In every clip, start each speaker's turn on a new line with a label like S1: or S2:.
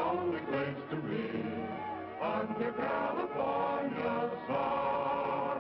S1: lonely place to be under California sun.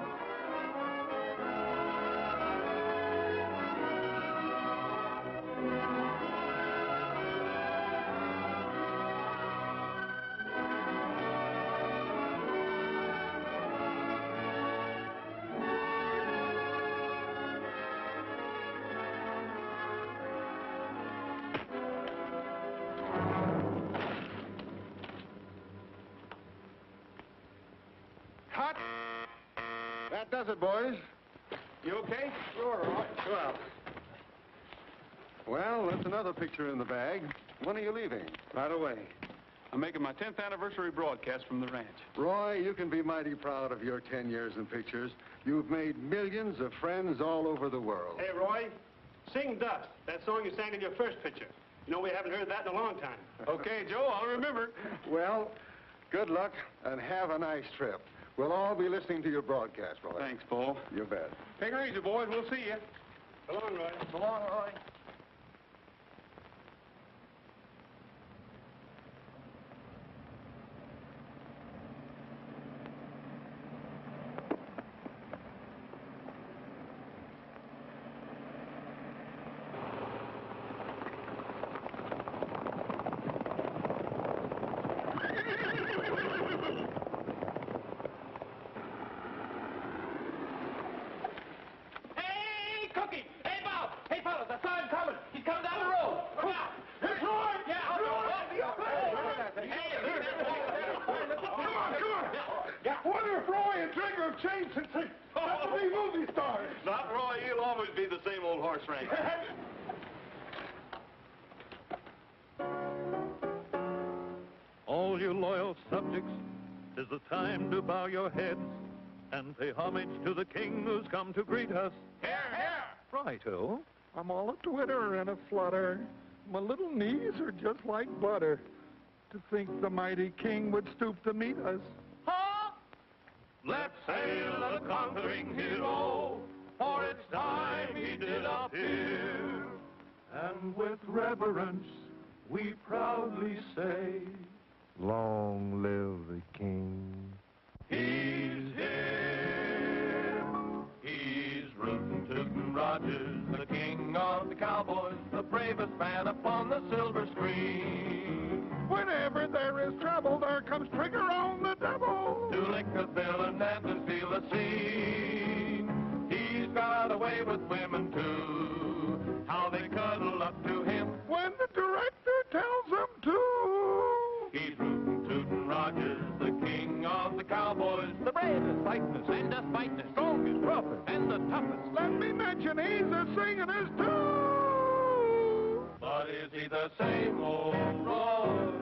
S2: Cut! That does it, boys. You okay?
S3: Sure, all right.
S2: Well, that's another picture in the bag. When are you leaving?
S3: Right away. I'm making my 10th anniversary broadcast from the ranch.
S2: Roy, you can be mighty proud of your 10 years in pictures. You've made millions of friends all over the world.
S4: Hey, Roy, sing Dust, that song you sang in your first picture. You know, we haven't heard that in a long time.
S3: Okay, Joe, I'll remember.
S2: Well, good luck and have a nice trip. We'll all be listening to your broadcast, Roy.
S3: Thanks, Paul.
S2: You bet.
S3: Take her easy, boys. We'll see you.
S4: So long, Roy.
S3: So long, Roy.
S4: Hey, Cookie! Hey, Bob! Hey, fellas, I saw him coming. He's coming down the road. Come out. Here's Roy! Yeah, Come on!
S3: Wonder if Roy and Trigger have changed since they got to be movie stars. Not Roy. He'll always be the same old horse wrangler.
S5: All you loyal subjects, 'tis the time to bow your heads and pay homage to the king who's come to greet us.
S3: Here, here.
S5: Righto.
S6: I'm all a twitter and a flutter. My little knees are just like butter. To think the mighty king would stoop to meet us.
S5: Let's hail the conquering hero, for it's time he did appear. And with reverence, we proudly say,
S6: Long live the king.
S5: he's here. He's rootin' tootin' Rogers, the king of the cowboys, the bravest man upon the silver screen.
S6: Whenever there is trouble, there comes Trigger on the double.
S5: To lick the villain and to steal the scene. He's got away with women too, how they cuddle up to him.
S6: When the director tells them to.
S5: He's rootin' tootin' Rogers, the king of the cowboys, the bravest, fightin'est, and the fightin'est, strongest, roughest, and the toughest.
S6: Let me mention he's a singing'est too.
S5: But is he the same old Roy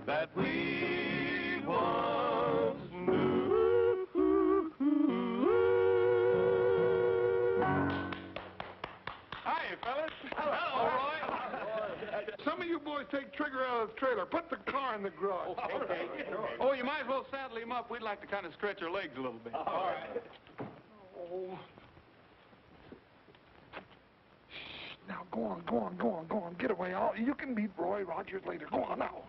S5: that we once knew?
S3: Hi, fellas. Hello, Roy.
S6: Some of you boys take Trigger out of the trailer. Put the car in the garage.
S3: Okay. Oh, you might as well saddle him up. We'd like to kind of stretch our legs a little bit.
S4: All right.
S6: Oh. Shh, now go on. Get away. You can meet Roy Rogers later. Go on now.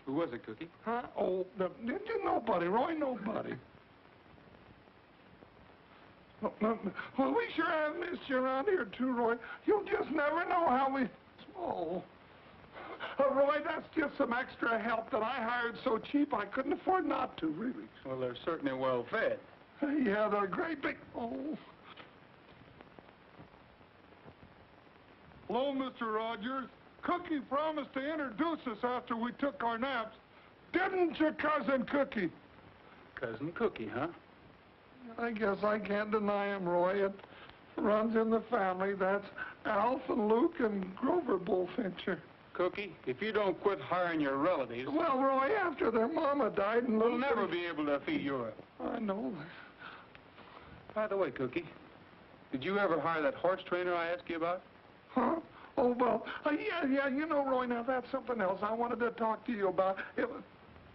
S3: Who was it, Cookie?
S6: Huh? Oh, nobody, Roy, nobody. Well, we sure have missed you around here, too, Roy. You'll just never know how we... Oh. Roy, that's just some extra help that I hired so cheap I couldn't afford not to, really.
S3: Well, they're certainly well fed.
S6: Yeah, they're great big... Oh. Hello, Mr. Rogers. Cookie promised to introduce us after we took our naps. Didn't you, Cousin Cookie?
S3: Cousin Cookie, huh?
S6: I guess I can't deny him, Roy. It runs in the family. That's Alf and Luke and Grover Bullfincher.
S3: Cookie, if you don't quit hiring your relatives,
S6: Well, Roy, after their mama died and
S3: we'll
S6: Luke...
S3: never be able to feed Europe.
S6: I know.
S3: By the way, Cookie, did you ever hire that horse trainer I asked you about?
S6: Huh? Oh, well, yeah, you know, Roy, now that's something else I wanted to talk to you about.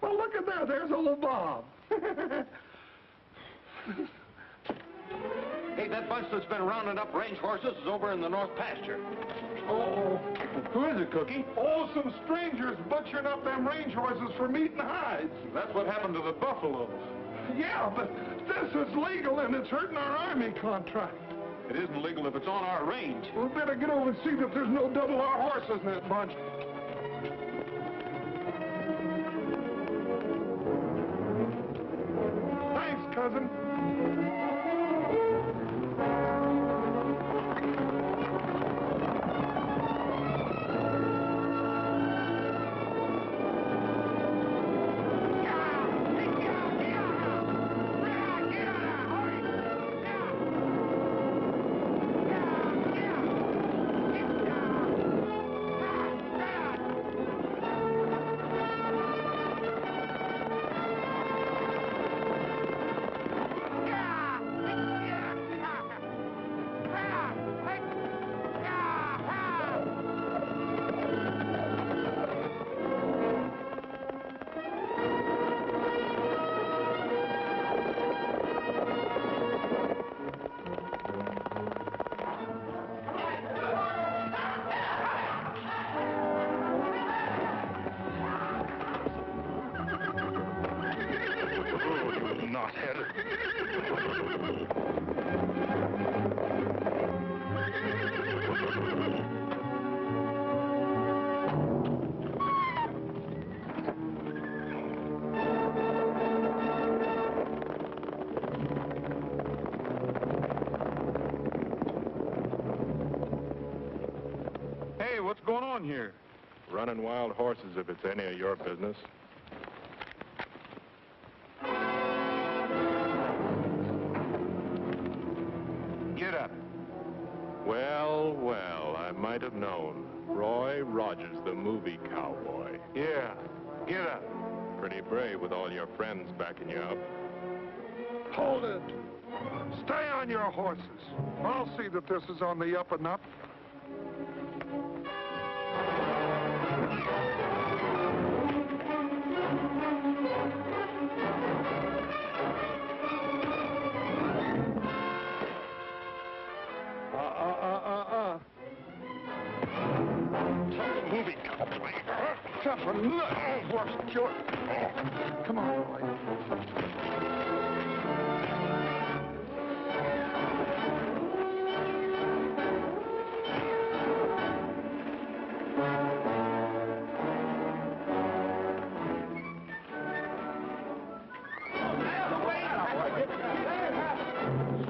S6: Well, look at there. There's old Bob.
S4: Hey,
S2: that bunch that's been rounding up range horses is over in the north pasture.
S6: Uh-oh.
S3: Who is it, Cookie?
S6: Oh, some strangers butchering up them range horses for meat and hides.
S3: That's what happened to the buffaloes.
S6: Yeah, but this is legal and it's hurting our army contract.
S3: It isn't legal if it's on our range.
S6: We better get over and see that there's no double R horses in that bunch. Thanks, cousin.
S3: Hey, what's going on here?
S7: Running wild horses if it's any of your business.
S3: Get up.
S7: Well, well, I might have known. Roy Rogers, the movie cowboy.
S3: Yeah, get up.
S7: Pretty brave with all your friends backing you up.
S6: Hold it. Stay on your horses. I'll see that this is on the up and up.
S7: Movie cowboy.
S6: Tough horse killer. Oh, come on, Roy.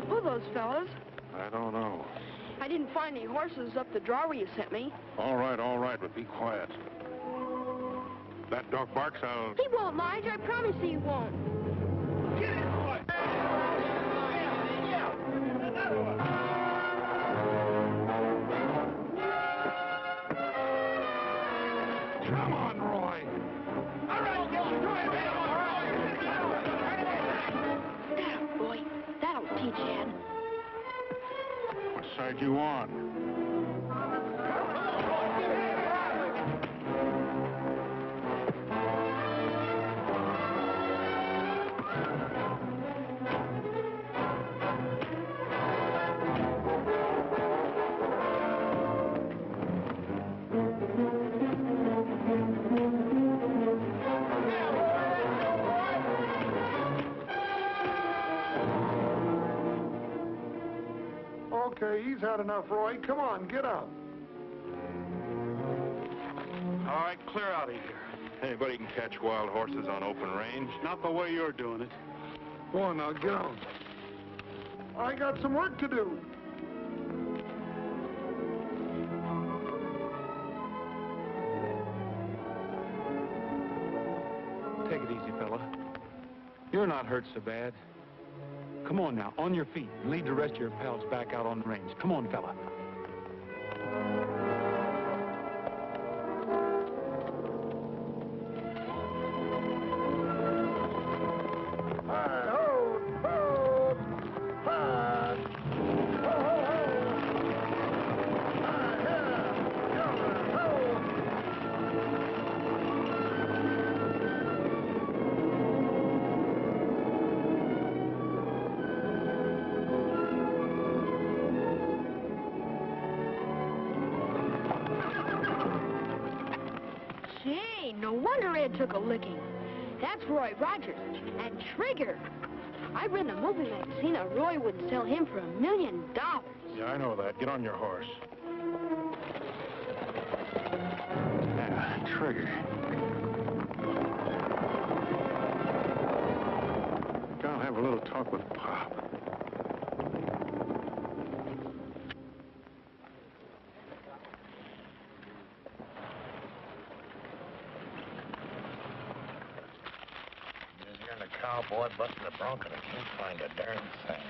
S8: Who are those fellas?
S7: I don't know.
S8: I didn't find any horses up the draw where you sent me.
S7: All right, but be quiet. That dog barks, I'll...
S8: He won't, Lige. I promise he won't.
S4: Get it, boy! Yeah, another one.
S6: Come on, Roy.
S4: All right, go ahead,
S8: Now, Roy, that'll teach Ed.
S7: What side you on?
S6: Okay, he's had enough, Roy. Come on, get up.
S3: All right, clear out of here.
S7: Anybody can catch wild horses on open range.
S3: Not the way you're doing it.
S6: Go on now, get on. I got some work to do.
S3: Take it easy, fella. You're not hurt so bad. Come on now, on your feet, and lead the rest of your pals back out on the range. Come on, fella.
S6: Hi-ho, ho, hi. Ho, ho, ho. Hi-yeah, yonder, ho.
S8: No wonder Ed took a licking. That's Roy Rogers. And Trigger. I read in a movie magazine that Roy would sell him for $1 million.
S3: Yeah, I know that. Get on your horse. Yeah, Trigger. I'll have a little talk with Pop.
S9: Just hearing a cowboy busting a bronco and I can't find a darn thing.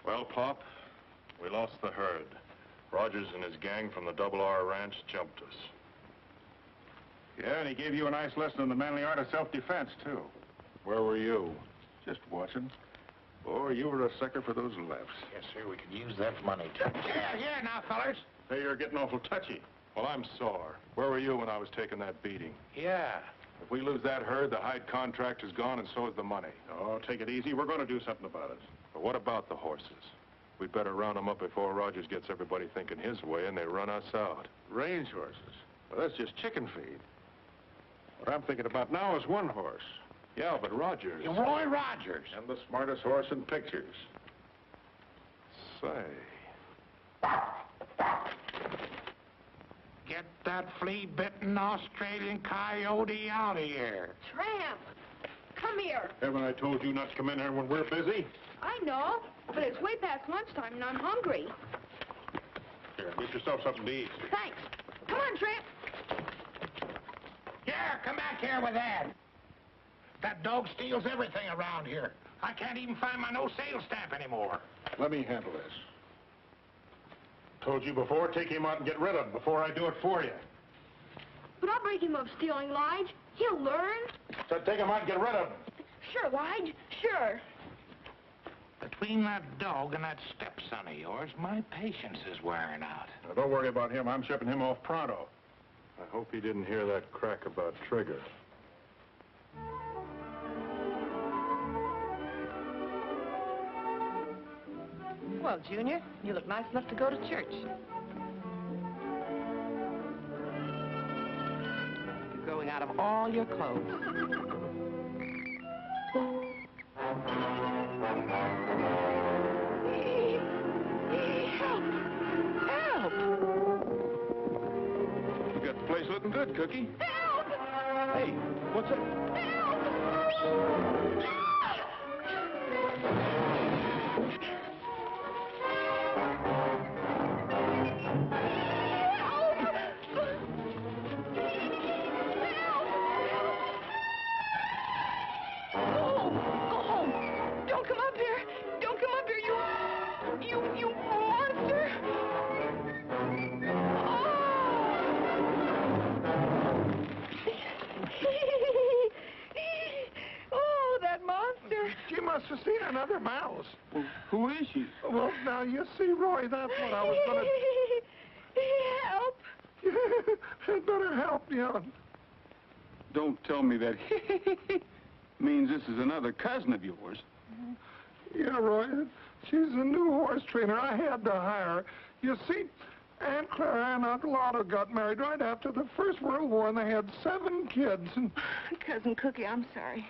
S7: Well, Pop, we lost the herd. Rogers and his gang from the Double R Ranch jumped us.
S3: Yeah, and he gave you a nice lesson in the manly art of self-defense, too.
S7: Where were you?
S3: Just watching. Boy, you were a sucker for those lefts.
S9: Yes, sir, we could use that money, too.
S4: Yeah, now, fellas.
S7: Hey, you're getting awful touchy. Well, I'm sore. Where were you when I was taking that beating?
S9: Yeah.
S7: If we lose that herd, the hide contract is gone, and so is the money.
S3: Oh, take it easy. We're going to do something about it.
S7: But what about the horses? We'd better round them up before Rogers gets everybody thinking his way and they run us out.
S3: Range horses. Well, that's just chicken feed. What I'm thinking about now is one horse.
S7: Yeah, but Rogers...
S9: Roy Rogers.
S3: And the smartest horse in pictures.
S7: Say...
S9: Get that flea-bitten Australian coyote out of here.
S8: Tramp, come here.
S3: Haven't I told you not to come in here when we're busy?
S8: I know, but it's way past lunchtime and I'm hungry.
S3: Here, get yourself something to eat.
S8: Thanks. Come on, Tramp.
S9: Here, come back here with that. That dog steals everything around here. I can't even find my no-sale stamp anymore.
S3: Let me handle this. Told you before, take him out and get rid of him before I do it for you.
S8: But I'll break him of stealing, Lige. He'll learn.
S3: So take him out and get rid of him.
S8: Sure, Lige, sure.
S9: Between that dog and that stepson of yours, my patience is wearing out.
S3: Now, don't worry about him. I'm shipping him off pronto.
S7: I hope he didn't hear that crack about Trigger.
S10: Well, Junior, you look nice enough to go to church. You're growing out of all your clothes.
S8: Help!
S3: You got the place looking good, Cookie.
S8: Help!
S3: Hey, what's it?
S8: You monster! Oh, that monster!
S6: She must have seen another mouse.
S3: Well, who is she?
S6: Well, now you see, Roy, that's what I was gonna...
S8: Help!
S6: Had better help you.
S3: Don't tell me that means this is another cousin of yours.
S6: Yeah, Roy, she's a new horse trainer. I had to hire her. You see, Aunt Clara and Uncle Otto got married right after the First World War, and they had 7 kids. And
S10: Cousin Cookie, I'm sorry.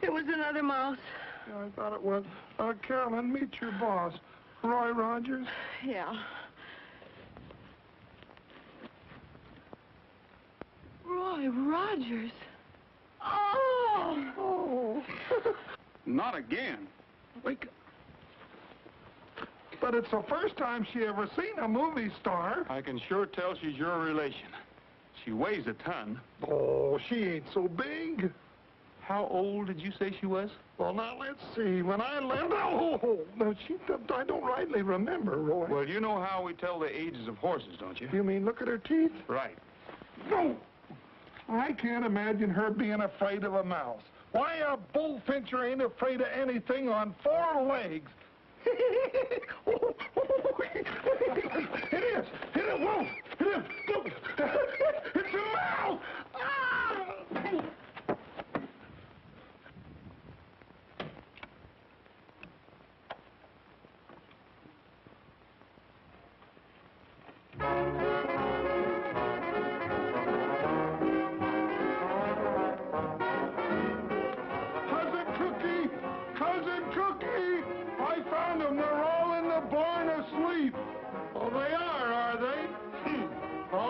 S10: It was another mouse.
S6: yeah, I thought it was. Carolyn, meet your boss, Roy Rogers.
S10: Yeah. Roy Rogers. Oh!
S6: Oh.
S3: Not again.
S6: But it's the first time she ever seen a movie star.
S3: I can sure tell she's your relation. She weighs a ton.
S6: Oh, she ain't so big.
S3: How old did you say she was?
S6: Well, now, let's see. When I left... Oh, no, I don't rightly remember, Roy.
S3: Well, you know how we tell the ages of horses, don't you?
S6: You mean look at her teeth?
S3: Right.
S6: No. I can't imagine her being afraid of a mouse. Why, a bullfincher ain't afraid of anything on 4 legs. It is. Whoa. It is. Look. It's a mouse. Ah!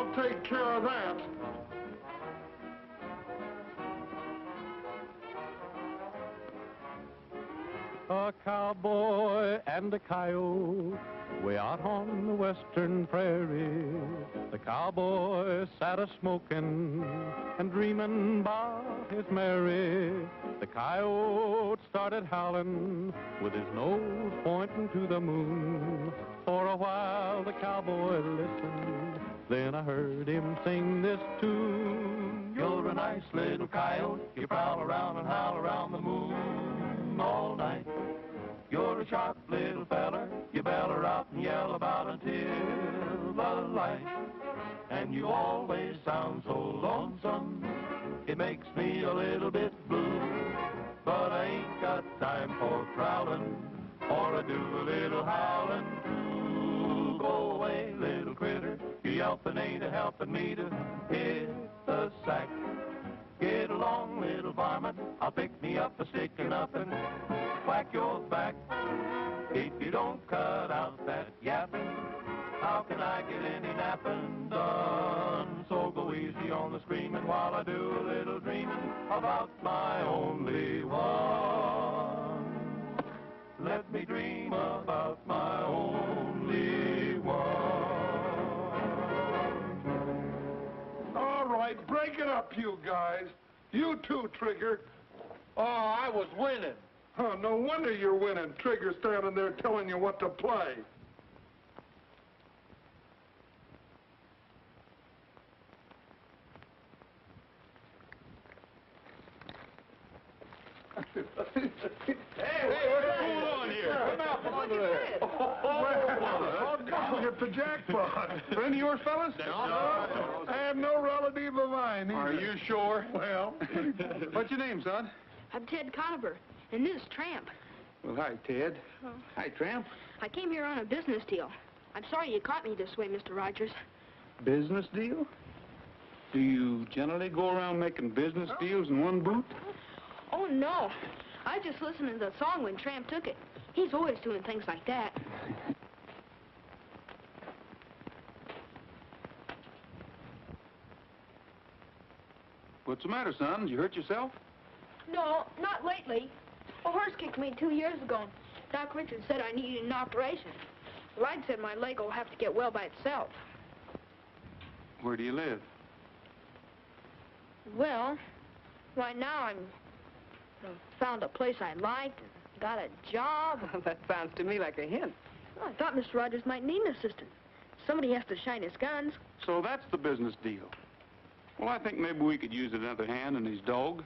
S6: I'll take care of that.
S5: A cowboy and a coyote way out on the western prairie. The cowboy sat a-smoking and dreaming about his Mary. The coyote started howling with his nose pointing to the moon. For a while the cowboy listened, then I heard him sing this tune. You're a nice little coyote, you prowl around and howl around the moon all night. You're a sharp little feller, you beller out and yell about until the light. And you always sound so lonesome, it makes me a little bit blue. But I ain't got time for prowling, or I do a little howling too. Go away, little critter, you yelping ain't a helping me to hit the sack. Get along, little varmint, I'll pick me up a stick and up and whack your back. If you don't cut out that yapping, how can I get any napping done? So go easy on the screaming while I do a little dreaming about my only one. Let me dream about my only one.
S6: All right, break it up, you guys. You too, Trigger.
S4: Oh, I was winning.
S6: Oh, no wonder you're winning. Trigger standing there telling you what to play.
S4: Hey, what's going on here? Come out from under there.
S6: Oh, God, hit the jackpot. Friend of yours, fellas?
S4: No.
S6: I have no relative of mine either.
S3: Are you sure?
S6: Well,
S3: What's your name, son?
S8: I'm Ted Conover, and this is Tramp.
S3: Well, hi, Ted.
S8: Oh.
S3: Hi, Tramp.
S8: I came here on a business deal. I'm sorry you caught me this way, Mr. Rogers.
S3: Business deal? Do you generally go around making business deals in one boot?
S8: Oh, no. I just listened to the song when Tramp took it. He's always doing things like that.
S3: What's the matter, son? Did you hurt yourself?
S8: No, not lately. A horse kicked me 2 years ago. Doc Richards said I needed an operation. Light said my leg will have to get well by itself.
S3: Where do you live?
S8: Well, right now I'm found a place I liked and got a job.
S11: That sounds to me like a hint.
S8: Well, I thought Mr. Rogers might need an assistant. Somebody has to shine his guns.
S3: So that's the business deal. Well, I think maybe we could use another hand in his dog.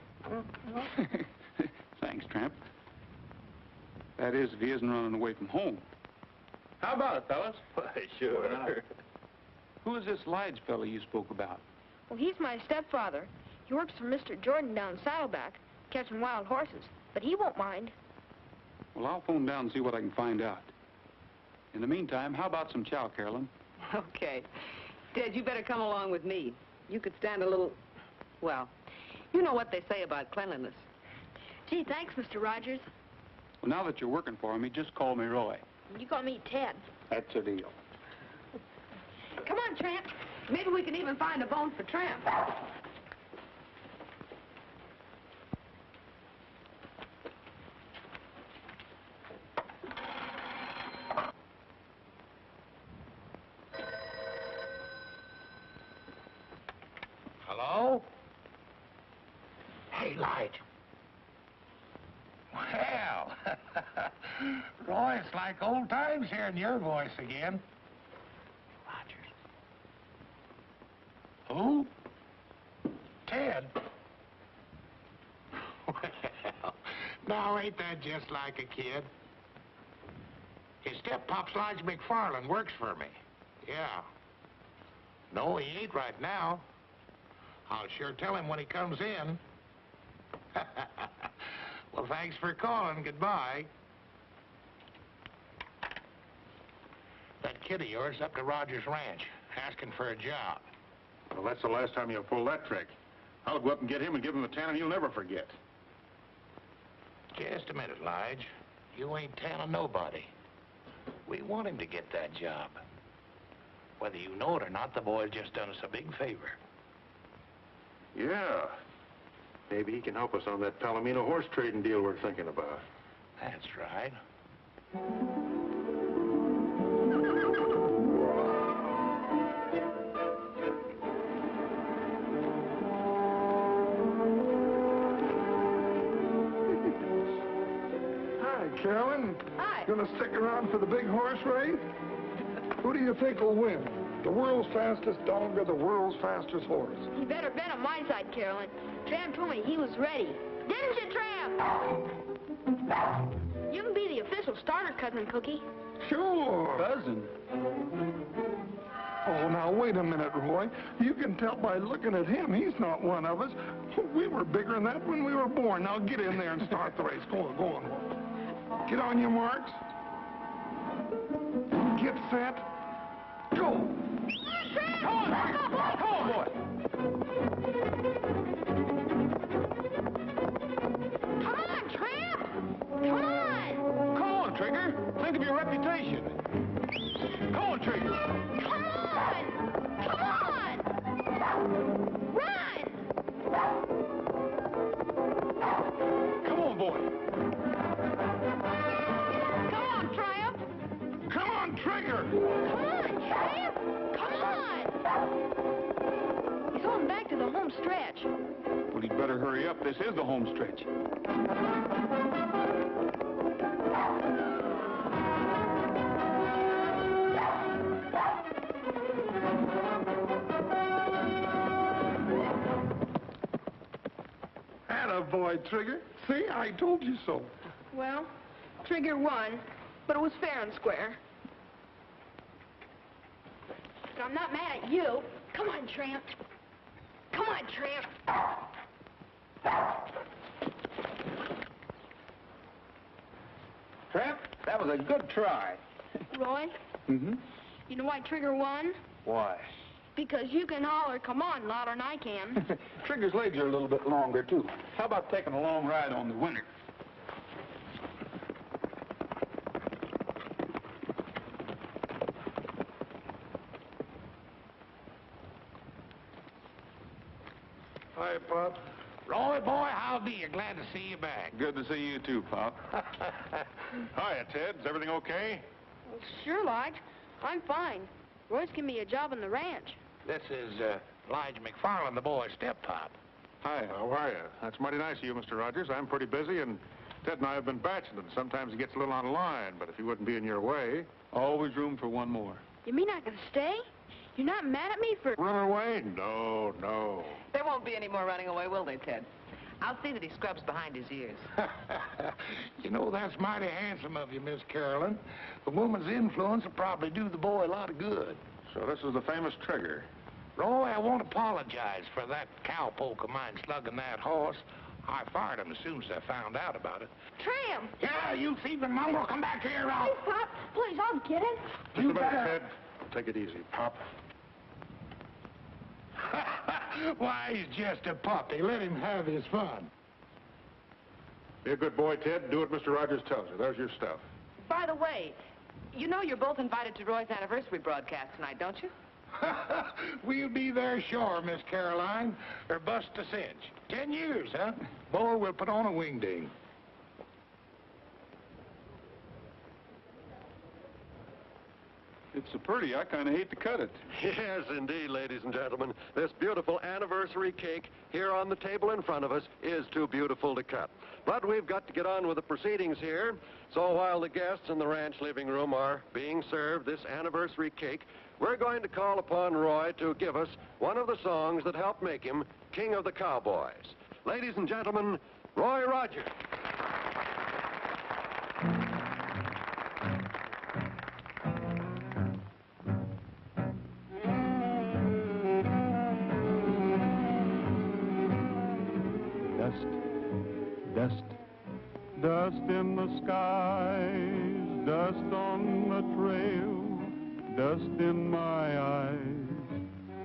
S3: Thanks, Tramp. That is, if he isn't running away from home.
S4: How about it, fellas?
S5: Sure.
S3: Who is this Lige fellow you spoke about?
S8: Well, he's my stepfather. He works for Mr. Jordan down Saddleback, catching wild horses. But he won't mind.
S3: Well, I'll phone down and see what I can find out. In the meantime, how about some chow, Carolyn?
S11: Okay. Ted, you better come along with me. You could stand a little, well, you know what they say about cleanliness.
S8: Gee, thanks, Mr. Rogers.
S3: Well, now that you're working for me, just call me Roy.
S8: You call me Ted.
S3: That's a deal.
S8: Come on, Tramp.
S11: Maybe we can even find a bone for Tramp.
S9: Hello? Hey, Lige. Well, Roy, it's like old times hearing your voice again. Rogers. Who? Ted. Well, now ain't that just like a kid? His step-pop's Lige McFarland, works for me. Yeah. No, he ain't right now. I'll sure tell him when he comes in. Well, thanks for calling. Goodbye. That kid of yours up to Rogers Ranch, asking for a job.
S7: Well, that's the last time you'll pull that trick. I'll go up and get him and give him a tanning he'll never forget.
S9: Just a minute, Lige. You ain't telling nobody. We want him to get that job. Whether you know it or not, the boy's just done us a big favor.
S3: Yeah. Maybe he can help us on that Palomino horse trading deal we're thinking about.
S9: That's right.
S6: Hi, Carolyn.
S8: Hi.
S6: Gonna stick around for the big horse race? Who do you think will win? The world's fastest dog or the world's fastest horse?
S8: You better bet on my side, Carolyn. Tramp told me he was ready. Didn't you, Tramp? You can be the official starter, Cousin Cookie.
S6: Sure.
S3: Cousin?
S6: Oh, now, wait a minute, Roy. You can tell by looking at him, he's not one of us. We were bigger than that when we were born. Now, get in there and start the race. Go on, go on. Get on your marks. Get set. Go.
S4: Come on, boy.
S8: Come on, Tramp! Come on!
S3: Come on, Trigger. Think of your reputation. Come on, Trigger.
S8: Come on! Come on! Run!
S3: Come on, boy.
S8: Come on, Tramp!
S6: Come on, Trigger.
S8: Come on, Tramp! Come on! He's going back to the home stretch.
S3: Well, he'd better hurry up. This is the home stretch.
S6: Attaboy, Trigger. See, I told you so.
S8: Well, Trigger won, but it was fair and square. But I'm not mad at you. Come on, Tramp. Come on, Tramp.
S3: Tramp, that was a good try.
S8: Roy,
S3: Mm-hmm.
S8: you know why Trigger won?
S3: Why?
S8: Because you can holler, come on, louder than I can.
S3: Trigger's legs are a little bit longer, too. How about taking a long ride on the winner?
S6: Hi, Pop.
S9: Roy, boy, howdy. You glad to see you back.
S3: Good to see you, too, Pop. Hiya, Ted. Is everything okay?
S8: Well, sure, Lige. I'm fine. Roy's giving me a job on the ranch.
S9: This is Lige McFarland, the boy's step-pop.
S3: Hi, how are you? That's mighty nice of you, Mr. Rogers. I'm pretty busy, and Ted and I have been bachelling. Sometimes he gets a little on the line, but if he wouldn't be in your way, always room for one more.
S8: You mean I can stay? You're not mad at me for...
S3: Run away? No, no.
S11: There won't be any more running away, will they, Ted? I'll see that he scrubs behind his ears.
S9: You know, that's mighty handsome of you, Miss Carolyn. A woman's influence will probably do the boy a lot of good.
S3: So this is the famous Trigger.
S9: Roy, I won't apologize for that cowpoke of mine slugging that horse. I fired him as soon as I found out about it.
S8: Tramp!
S9: Yeah, you thieving mongrel, come back here.
S8: Please, Pop. Please, I'll get it.
S3: Just a minute, Ted. Take it easy, Pop.
S9: Why, he's just a puppy. Let him have his fun.
S3: Be a good boy, Ted. Do what Mr. Rogers tells you. There's your stuff.
S11: By the way, you know you're both invited to Roy's anniversary broadcast tonight, don't you?
S9: We'll be there sure, Miss Caroline. Or bust a cinch. 10 years, huh? Boy, we'll put on a wingding.
S3: It's so pretty, I kind of hate to cut it.
S2: Yes, indeed, ladies and gentlemen. This beautiful anniversary cake here on the table in front of us is too beautiful to cut. But we've got to get on with the proceedings here. So while the guests in the ranch living room are being served this anniversary cake, we're going to call upon Roy to give us one of the songs that helped make him King of the Cowboys. Ladies and gentlemen, Roy Rogers.
S1: Dust, dust in the skies, dust on the trail, dust in my eyes.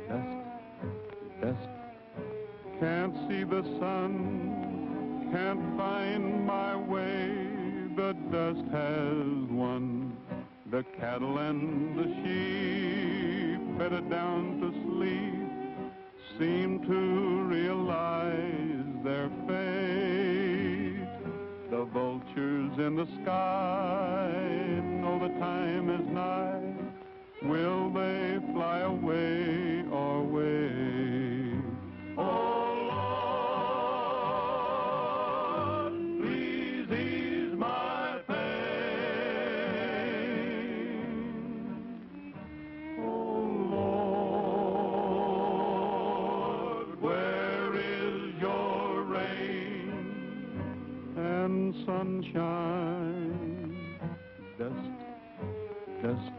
S1: Dust, dust, can't see the sun, can't find my way. The dust has won, the cattle and the sheep bedded down to sleep, seem to realize their fate. The vultures in the sky know the time is nigh. Will they fly away or wait? Oh, Lord, please ease my pain. Oh, Lord, where is your rain and sunshine? Dust, dust,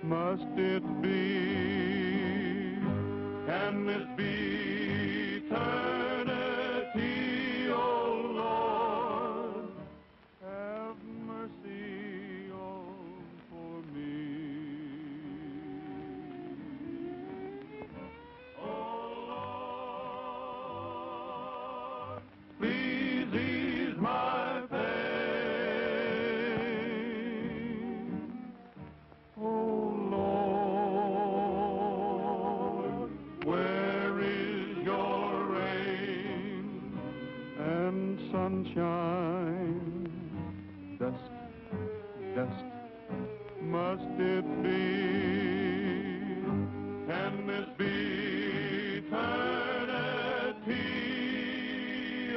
S1: must it be? Can this be eternity, oh Lord? Have mercy on for me. Oh Lord, please ease my pain. Oh Lord, where is your rain and sunshine? Dust, dust, must it be? Can this be eternity?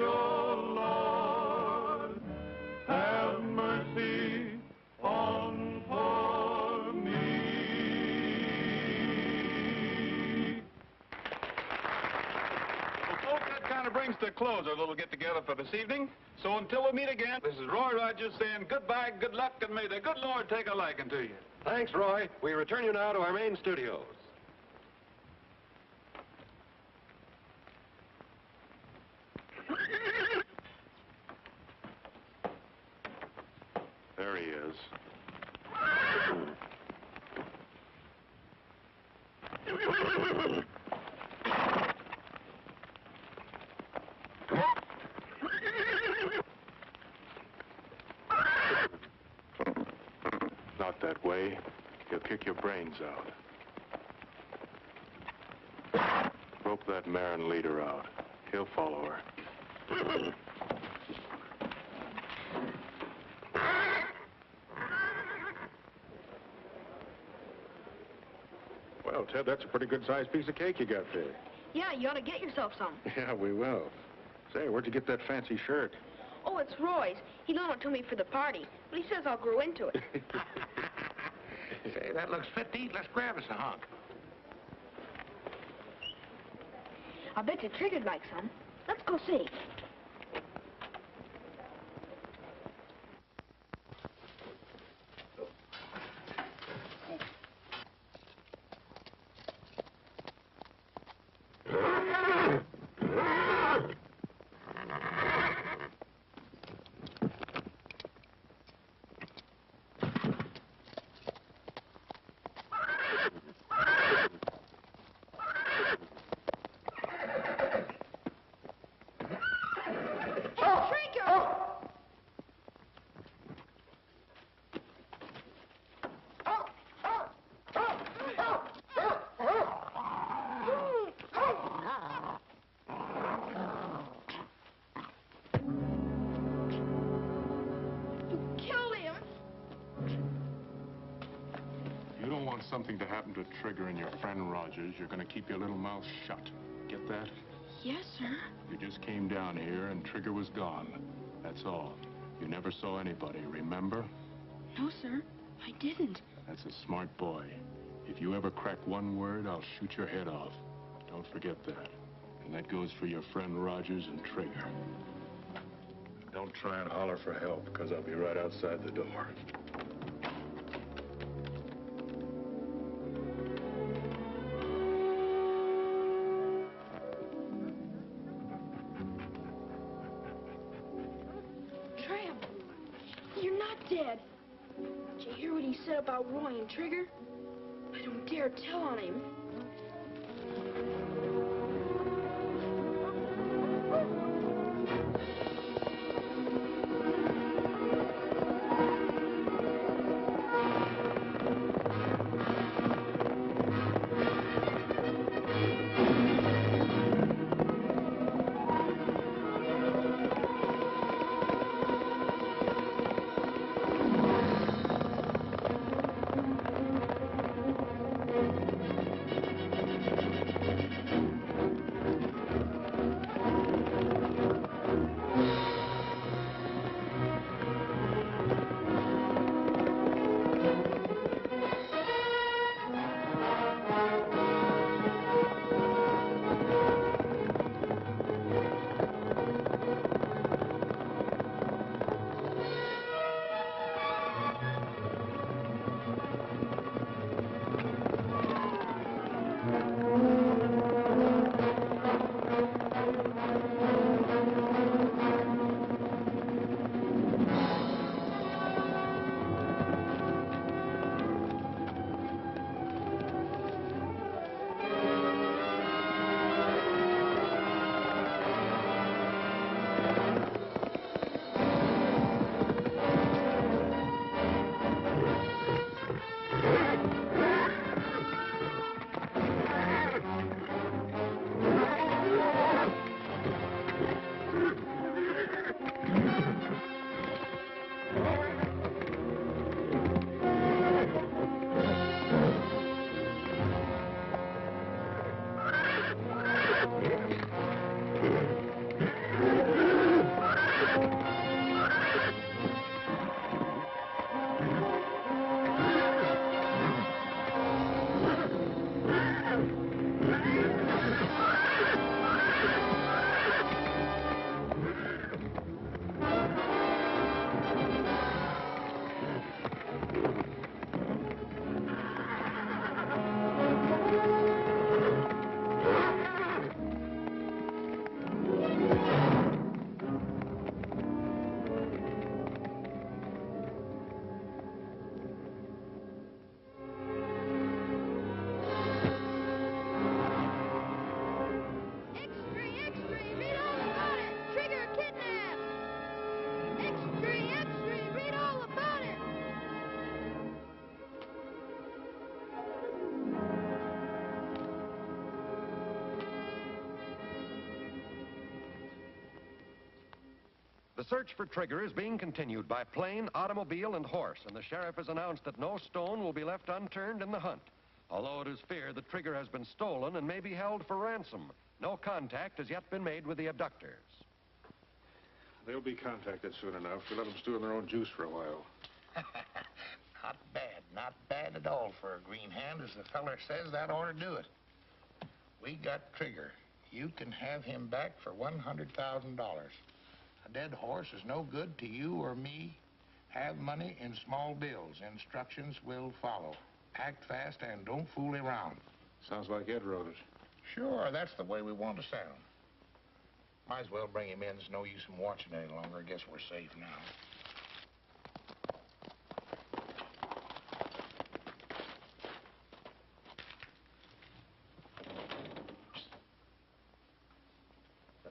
S1: Oh Lord, have mercy on for me.
S3: Well, folks, that kind of brings to a close our little get-together for this evening. So until we meet again, this is Roy Rogers saying goodbye, good luck, and may the good Lord take a liking to you.
S2: Thanks, Roy. We return you now to our main studios.
S7: There he is. Not that way. He'll kick your brains out. Rope that mare and lead her out. He'll follow her.
S3: Well, Ted, that's a pretty good-sized piece of cake you got there.
S8: Yeah, you ought to get yourself some.
S3: Yeah, we will. Say, where'd you get that fancy shirt?
S8: Oh, it's Roy's. He loaned it to me for the party, but he says I'll grow into it.
S9: Say, that looks fit to eat. Let's grab us a hunk.
S8: I bet you Trigger'd like some. Let's go see.
S7: You don't want something to happen to Trigger and your friend Rogers. You're going to keep your little mouth shut. Get that?
S8: Yes, sir.
S7: You just came down here and Trigger was gone. That's all. You never saw anybody, remember?
S8: No, sir. I didn't.
S7: That's a smart boy. If you ever crack one word, I'll shoot your head off. Don't forget that. And that goes for your friend Rogers and Trigger. Don't try and holler for help, because I'll be right outside the door.
S8: Tramp, you're not dead. Did you hear what he said about Roy and Trigger? I don't dare tell on him.
S2: The search for Trigger is being continued by plane, automobile, and horse, and the sheriff has announced that no stone will be left unturned in the hunt. Although it is feared that Trigger has been stolen and may be held for ransom, no contact has yet been made with the abductors.
S7: They'll be contacted soon enough. We'll let them stew in their own juice for a while.
S9: Not bad at all for a green hand. As the feller says, that ought to do it. We got Trigger. You can have him back for $100,000. A dead horse is no good to you or me. Have money in small bills. Instructions will follow. Act fast and don't fool around.
S7: Sounds like Ed wrote it.
S9: Sure, that's the way we want to sound. Might as well bring him in. There's no use in watching any longer. I guess we're safe now.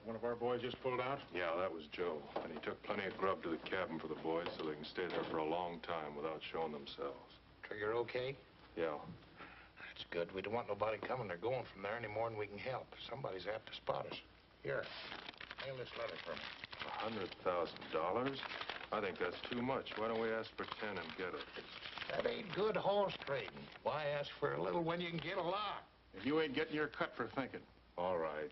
S7: One of our boys just pulled out? Yeah, that was Joe. And he took plenty of grub to the cabin for the boys so they can stay there for a long time without showing themselves.
S9: Trigger okay?
S7: Yeah.
S9: That's good. We don't want nobody coming or going from there any more than we can help. Somebody's apt to spot us. Here, mail this letter for me.
S7: $100,000? I think that's too much. Why don't we ask for 10 and get it?
S9: That ain't good horse trading. Why ask for a little when you can get a lot?
S7: If you ain't getting your cut for thinking. All right.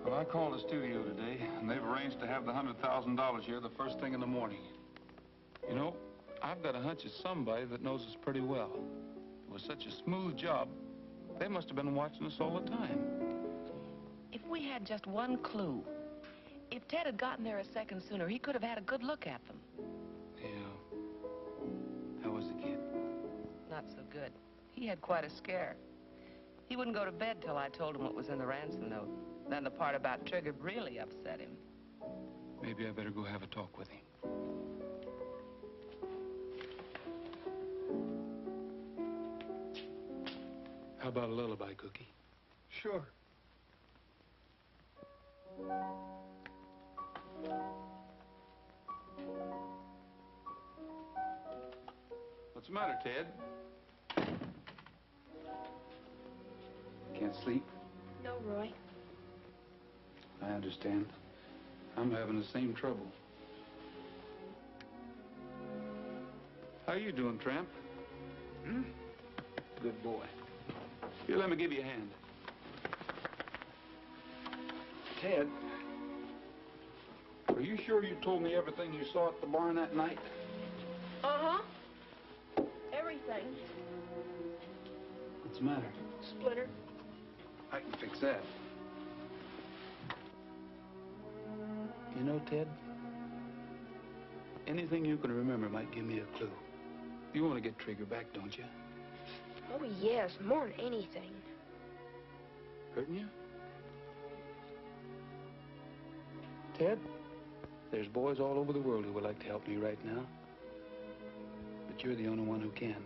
S3: Well, I called the studio today, and they've arranged to have the $100,000 here the first thing in the morning. You know, I've got a hunch it's somebody that knows us pretty well. It was such a smooth job, they must have been watching us all the time.
S11: If we had just one clue, if Ted had gotten there a second sooner, he could have had a good look at them.
S3: Yeah. How was the kid?
S11: Not so good. He had quite a scare. He wouldn't go to bed till I told him what was in the ransom note. Then the part about Trigger really upset him.
S3: Maybe I better go have a talk with him. How about a lullaby, Cookie?
S6: Sure.
S3: What's the matter, Ted? Can't sleep?
S8: No, Roy.
S3: I understand. I'm having the same trouble. How you doing, Tramp? Hmm? Good boy. Here, let me give you a hand. Ted, are you sure you told me everything you saw at the barn that night?
S8: Uh-huh. Everything.
S3: What's the matter?
S8: Splitter.
S3: I can fix that. You know, Ted, anything you can remember might give me a clue. You want to get Trigger back, don't you?
S8: Oh, yes, more than anything.
S3: Hurting you? Ted, there's boys all over the world who would like to help me right now. But you're the only one who can.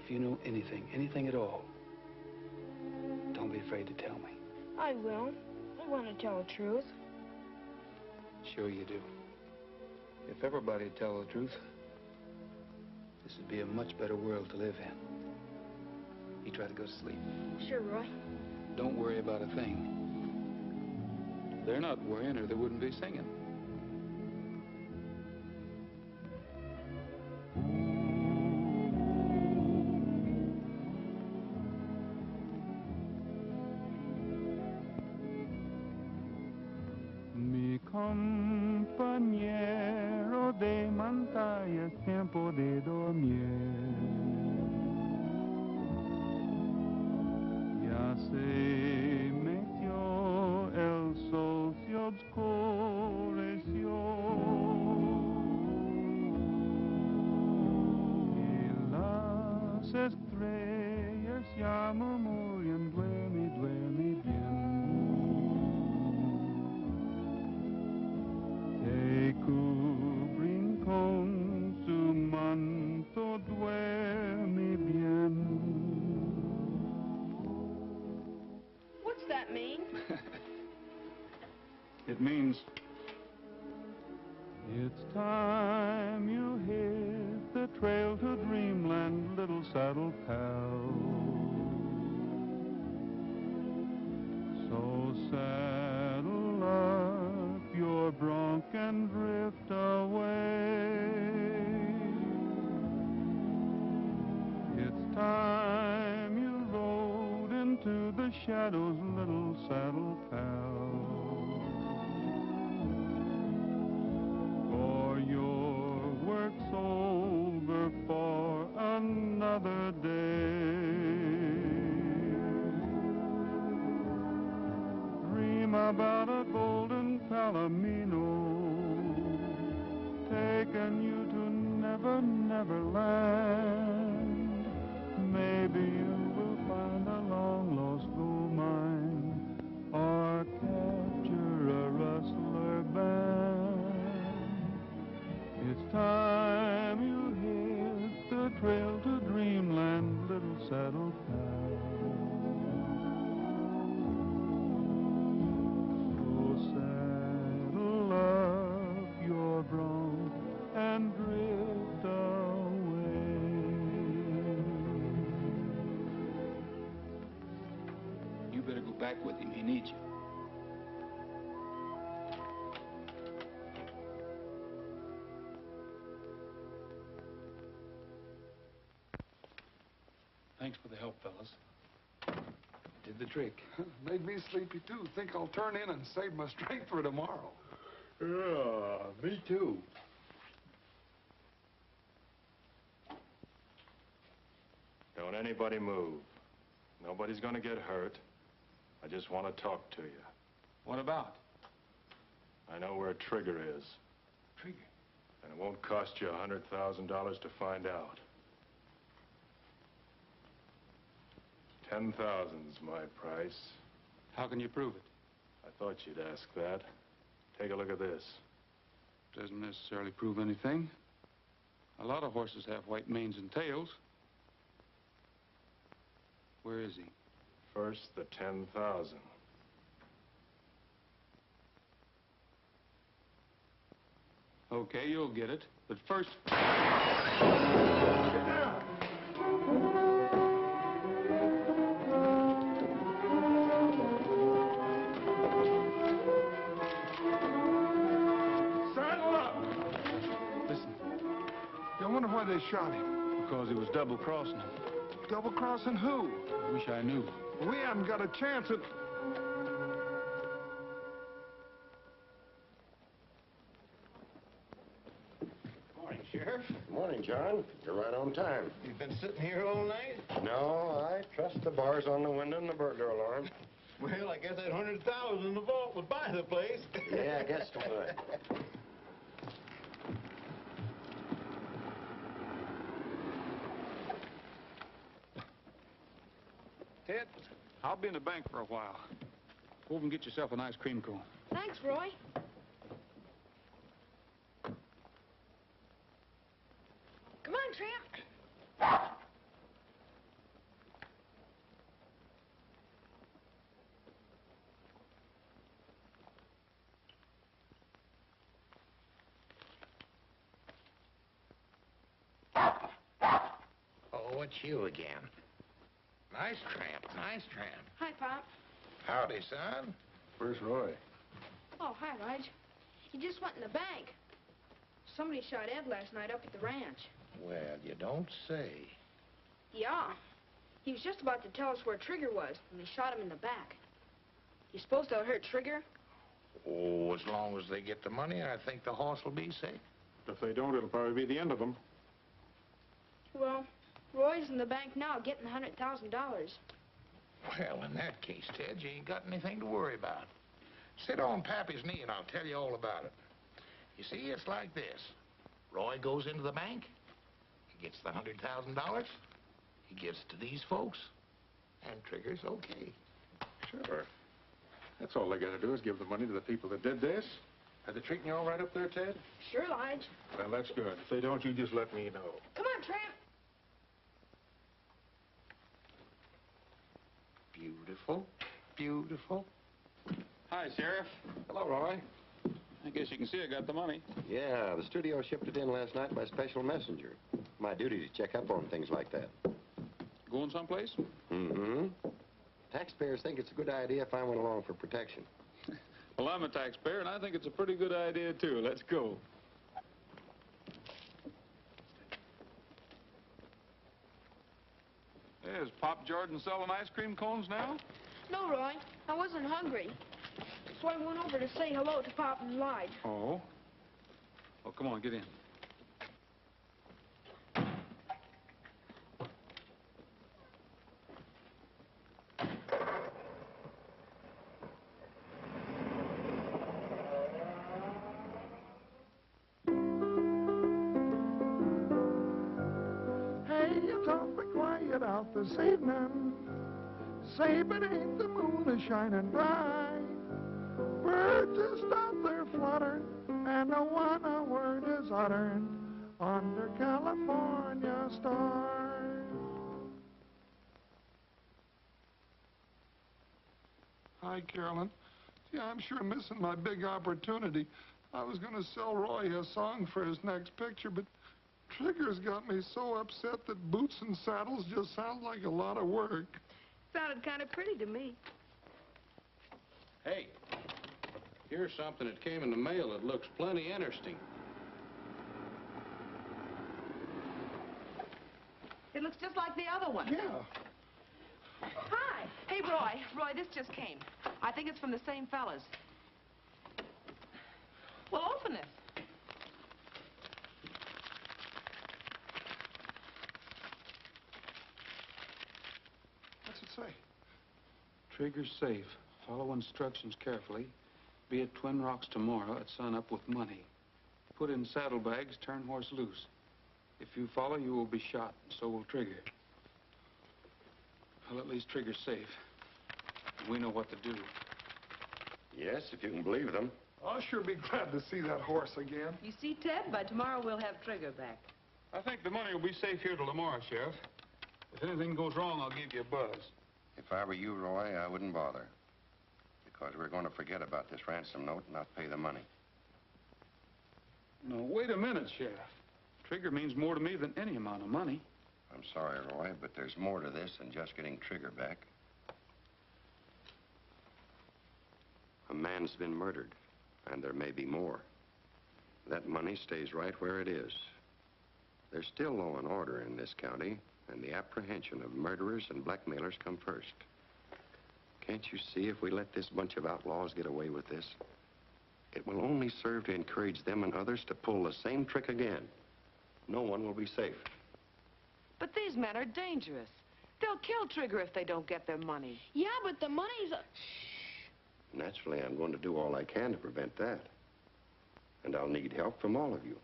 S3: If you know anything, anything at all, don't be afraid to tell me.
S8: I will. I want to tell the truth.
S3: Sure you do. If everybody would tell the truth, this would be a much better world to live in. You try to go to sleep.
S8: Sure, Roy.
S3: Don't worry about a thing. They're not worrying or they wouldn't be singing.
S1: Mi compañero de montaña, es tiempo de dormir. Ya se metió el sol, se oscureció. Y las estrellas ya murmuran, duerme, duerme bien. Te cubren con su manto, duerme bien.
S8: What's that mean?
S3: It means
S1: It's time you hit the trail to dreamland, little saddle pal. So saddle up your bronc and drift away. It's time you rode into the shadows, little saddle pal. For your work's over for another day. Dream about a golden palomino, taking you to Never, Never Land. Maybe you will find a long-lost gold mine or capture a rustler band. It's time you hit the trail to dreamland, little saddle pal. So saddle up your bronc and drift away.
S3: You better go back with him. He needs you. Thanks for the help, fellas. Did the trick.
S6: Made me sleepy, too. Think I'll turn in and save my strength for tomorrow.
S7: Yeah, me too. Don't anybody move. Nobody's gonna get hurt. I just want to talk to you.
S3: What about?
S7: I know where Trigger is.
S3: Trigger?
S7: And it won't cost you $100,000 to find out. 10,000's my price.
S3: How can you prove it?
S7: I thought you'd ask that. Take a look at this.
S3: Doesn't necessarily prove anything. A lot of horses have white manes and tails. Where is he?
S7: First, the 10,000.
S3: Okay, you'll get it. But first...
S6: Saddle up!
S3: Listen,
S6: I wonder why they shot him.
S3: because he was double-crossing him.
S6: Double-crossing who?
S3: I wish I knew.
S6: We haven't got a chance at...
S9: Morning, Sheriff.
S2: Morning, John. You're right on time.
S9: You've been sitting here all night?
S2: No, I trust the bars on the window and the burglar alarm.
S9: Well, I guess that 100,000 in the vault would buy the place.
S2: Yeah, I guess so. Good.
S3: Ted, I'll be in the bank for a while. Go over and get yourself an ice cream cone.
S8: Thanks, Roy. Come on, Tramp.
S9: Oh, it's you again. Nice tramp, nice tramp.
S8: Hi, Pop.
S9: Howdy, son.
S7: Where's Roy?
S8: Oh, hi, Lige. He just went in the bank. Somebody shot Ed last night up at the ranch.
S9: Well, you don't say.
S8: Yeah. He was just about to tell us where Trigger was when they shot him in the back. You supposed to hurt Trigger?
S9: Oh, as long as they get the money, I think the horse will be safe.
S7: If they don't, it'll probably be the end of them.
S8: Well, Roy's in the bank now getting $100,000.
S9: Well, in that case, Ted, you ain't got anything to worry about. Sit on Pappy's knee and I'll tell you all about it. You see, it's like this. Roy goes into the bank. He gets the $100,000. He gives it to these folks. And Trigger's okay.
S7: Sure. That's all they gotta do is give the money to the people that did this. Are they treating you all right up there, Ted?
S8: Sure, Lige.
S7: Well, that's good. If they don't, you just let me know.
S8: Come on, Tramp.
S9: Beautiful, beautiful.
S3: Hi, Sheriff.
S6: Hello, Roy.
S12: I guess you can see I got the money.
S2: Yeah, the studio shipped it in last night by special messenger. My duty to check up on things like that.
S12: Going someplace?
S2: Mm-hmm. Taxpayers think it's a good idea if I went along for protection.
S12: Well, I'm a taxpayer, and I think it's a pretty good idea, too. Let's go. Hey, is Pop Jordan selling ice cream cones now?
S8: No, Roy. I wasn't hungry. So I went over to say hello to Pop and Lige.
S12: Oh? Well, come on, get in.
S6: Hey, it's awfully quiet out this evening. Say, but ain't the moon a-shining bright? Birds just out there fluttering, and no one a word is uttering under California stars. Hi, Carolyn. Yeah, I'm sure missing my big opportunity. I was going to sell Roy a song for his next picture, but Trigger's got me so upset that boots and saddles just sound like a lot of work.
S11: Sounded kind of pretty to me.
S3: Hey, here's something that came in the mail that looks plenty interesting.
S11: It looks just like the other one.
S6: Yeah.
S11: Hi. Hey, Roy. Roy, this just came. I think it's from the same fellas. Well, open it.
S6: What's it say?
S3: Trigger's safe. Follow instructions carefully. Be at Twin Rocks tomorrow at sunup with money. Put in saddlebags, turn horse loose. If you follow, you will be shot, and so will Trigger. Well, at least Trigger's safe. We know what to do.
S2: Yes, if you can believe them.
S6: I'll sure be glad to see that horse again.
S11: You see, Ted, by tomorrow we'll have Trigger back.
S12: I think the money will be safe here till tomorrow, Sheriff. If anything goes wrong, I'll give you a buzz.
S2: If I were you, Roy, I wouldn't bother. Because we're going to forget about this ransom note and not pay the money.
S12: No, wait a minute, Sheriff. Trigger means more to me than any amount of money.
S2: I'm sorry, Roy, but there's more to this than just getting Trigger back. A man's been murdered, and there may be more. That money stays right where it is. There's still law and order in this county, and the apprehension of murderers and blackmailers come first. Can't you see if we let this bunch of outlaws get away with this, it will only serve to encourage them and others to pull the same trick again. No one will be safe.
S11: But these men are dangerous. They'll kill Trigger if they don't get their money.
S8: Yeah, but the money's...
S2: Naturally, I'm going to do all I can to prevent that. And I'll need help from all of you.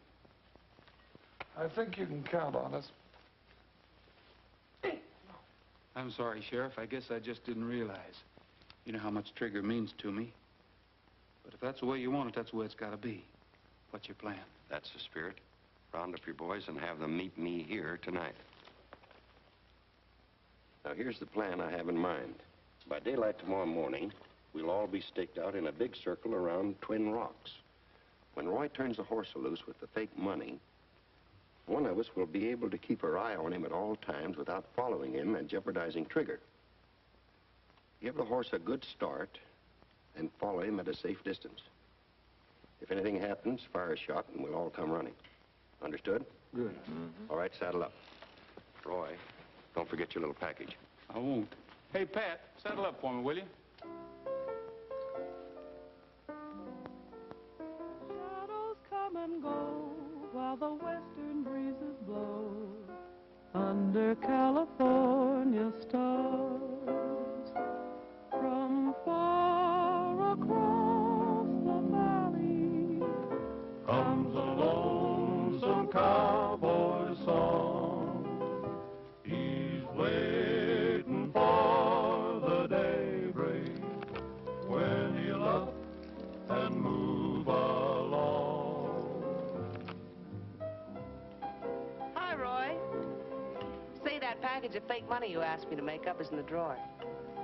S6: I think you can count on us.
S3: I'm sorry, Sheriff. I guess I just didn't realize. You know how much Trigger means to me. But if that's the way you want it, that's the way it's got to be. What's your plan?
S2: That's the spirit. Round up your boys and have them meet me here tonight. Now, here's the plan I have in mind. By daylight tomorrow morning, we'll all be staked out in a big circle around Twin Rocks. When Roy turns the horse loose with the fake money, one of us will be able to keep our eye on him at all times without following him and jeopardizing Trigger. Give the horse a good start and follow him at a safe distance. If anything happens, fire a shot and we'll all come running. Understood?
S3: Good.
S2: Mm-hmm. All right, saddle up. Roy, don't forget your little package.
S12: I won't. Hey, Pat, saddle up for me, will you?
S13: Shadows come and go while the western breezes blow under California stars. From far across the valley
S5: comes a lonesome cowboy song. He's waiting for the daybreak when he'll up and move along.
S11: Hi, Roy. Say, that package of fake money you asked me to make up is in the drawer.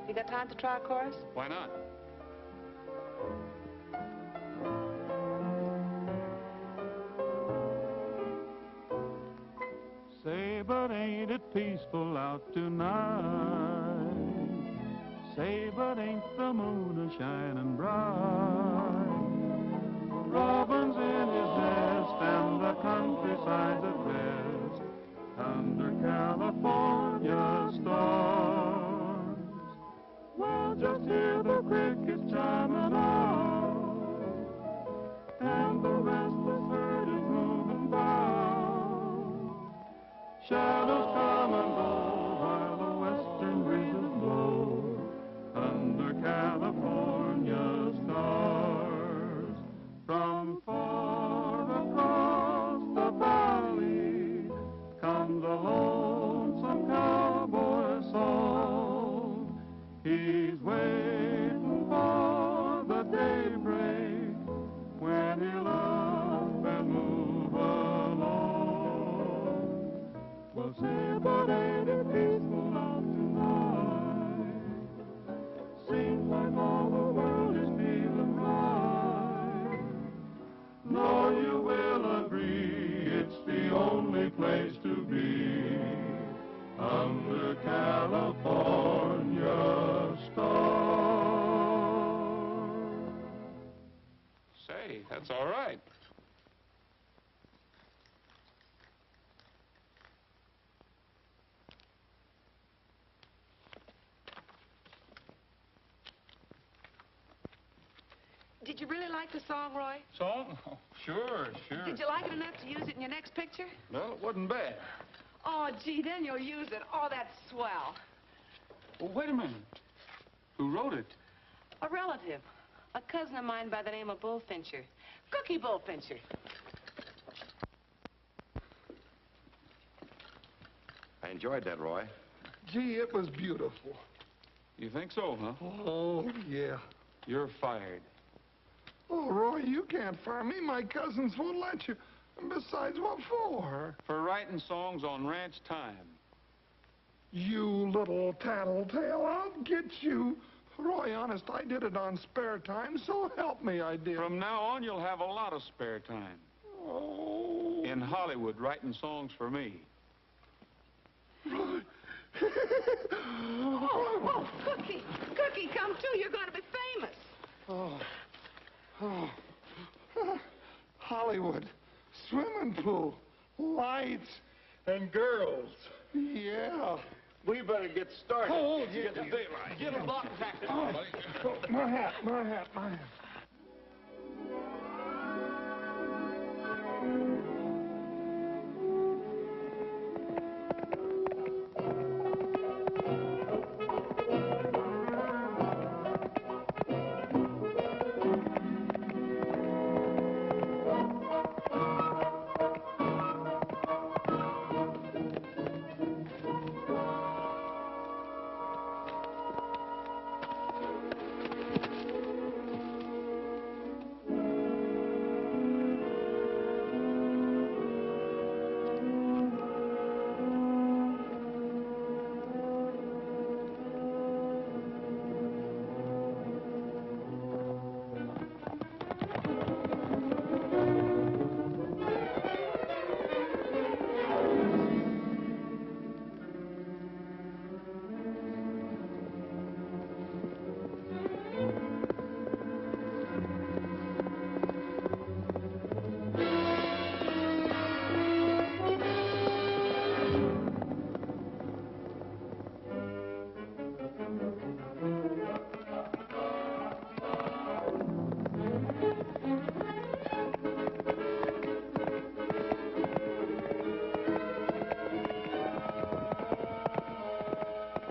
S11: You got time to try a chorus?
S12: Why not?
S1: it peaceful out tonight. Say, but ain't the moon a-shining bright? Robin's in his nest and the countryside's at rest under California stars. Well, just hear the crickets chiming out, and the restless herd is moving by. Shadows come and go while the western breezes blow under California stars. From far across the valley comes a lonesome cowboy song. He's waiting for the daybreak when he'll up and move along. Well, say, but ain't it peaceful out tonight? Seems like all the world is feeling right. No, you will agree it's the only place to be under California stars.
S12: Say, that's all right.
S11: Did you really like the song, Roy?
S12: Song? Oh, sure.
S11: Did you like it enough to use it in your next picture?
S12: Well, it wasn't bad.
S11: Oh, gee, then you'll use it. Oh, that's swell.
S12: Well, wait a minute. Who wrote it?
S11: A relative. A cousin of mine by the name of Bullfincher. Cookie Bullfincher.
S2: I enjoyed that, Roy.
S6: Gee, it was beautiful.
S12: You think so, huh?
S6: Oh, yeah.
S12: You're fired.
S6: Oh, Roy, you can't fire me. My cousins won't let you. And besides, what for?
S12: For writing songs on ranch time.
S6: You little tattletale, I'll get you. Roy, honest, I did it on spare time, so help me, I did.
S12: From now on, you'll have a lot of spare time.
S6: Oh.
S12: In Hollywood, writing songs for me.
S6: Roy.
S11: Oh, Cookie. Cookie, come too. You're going to be famous.
S6: Oh. Hollywood, swimming pool, lights,
S12: And girls.
S6: yeah.
S12: We better get started.
S6: Oh,
S12: Get the daylight.
S11: Get a block practice.
S6: Oh, my hat.